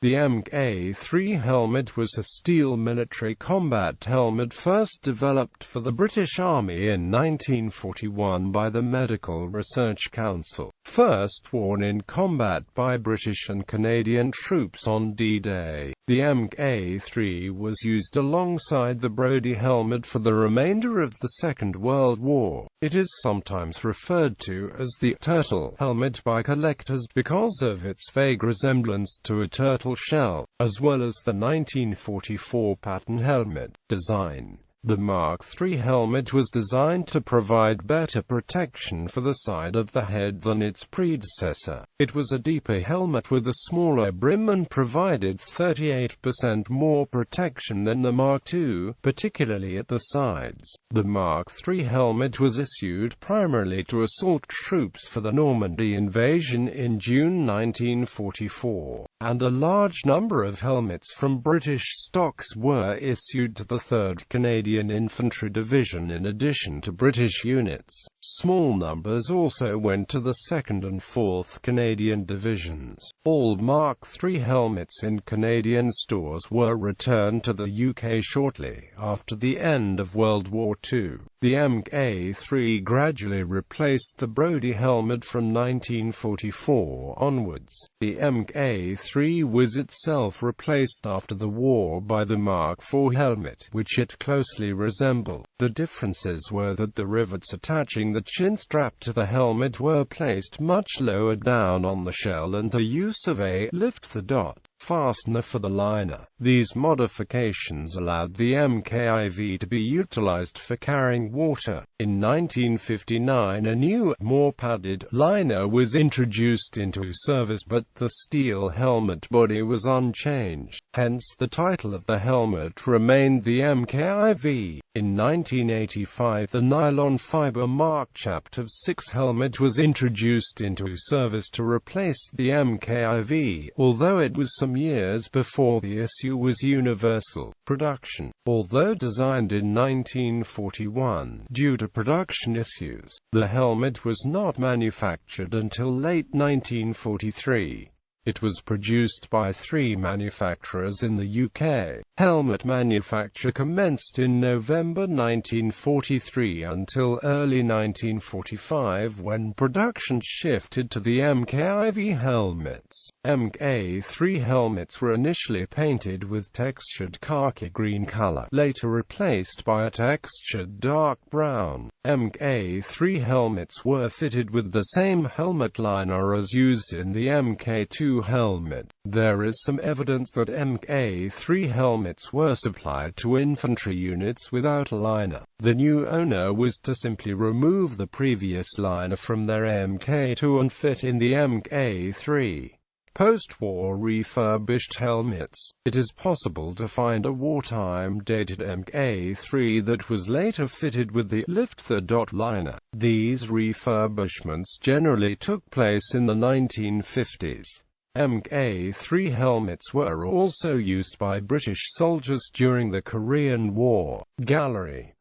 The Mk3 helmet was a steel military combat helmet first developed for the British Army in 1941 by the Medical Research Council. First worn in combat by British and Canadian troops on D-Day, the Mk3 was used alongside the Brodie helmet for the remainder of the Second World War. It is sometimes referred to as the turtle helmet by collectors because of its vague resemblance to a turtle shell, as well as the 1944 pattern helmet design. The Mark III helmet was designed to provide better protection for the side of the head than its predecessor. It was a deeper helmet with a smaller brim and provided 38% more protection than the Mark II, particularly at the sides. The Mark III helmet was issued primarily to assault troops for the Normandy invasion in June 1944, and a large number of helmets from British stocks were issued to the 3rd Canadian Infantry Division in addition to British units. Small numbers also went to the 2nd and 4th Canadian Divisions. All Mark III helmets in Canadian stores were returned to the UK shortly after the end of World War II. The Mk3 gradually replaced the Brodie helmet from 1944 onwards. The Mk3 was itself replaced after the war by the Mark IV helmet, which it closely resembled. The differences were that the rivets attaching the chin strap to the helmet were placed much lower down on the shell and the use of a lift-the-dot fastener for the liner. These modifications allowed the Mk4 to be utilized for carrying water. In 1959 a new, more padded liner was introduced into service, but the steel helmet body was unchanged. Hence the title of the helmet remained the Mk4. In 1985 the nylon fiber Mark Chapter 6 helmet was introduced into service to replace the Mk4, although it was some years before the issue was universal production. Although designed in 1941, due to production issues, the helmet was not manufactured until late 1943. It was produced by 3 manufacturers in the UK. Helmet manufacture commenced in November 1943 until early 1945 when production shifted to the Mk4 helmets. Mk3 helmets were initially painted with textured khaki green color, later replaced by a textured dark brown. Mk3 helmets were fitted with the same helmet liner as used in the Mk2 helmet. There is some evidence that Mk3 helmets were supplied to infantry units without a liner. The new owner was to simply remove the previous liner from their Mk2 and fit in the Mk3. Post-war refurbished helmets. It is possible to find a wartime-dated Mk3 that was later fitted with the lift-the-dot liner. These refurbishments generally took place in the 1950s. Mk3 helmets were also used by British soldiers during the Korean War. Gallery.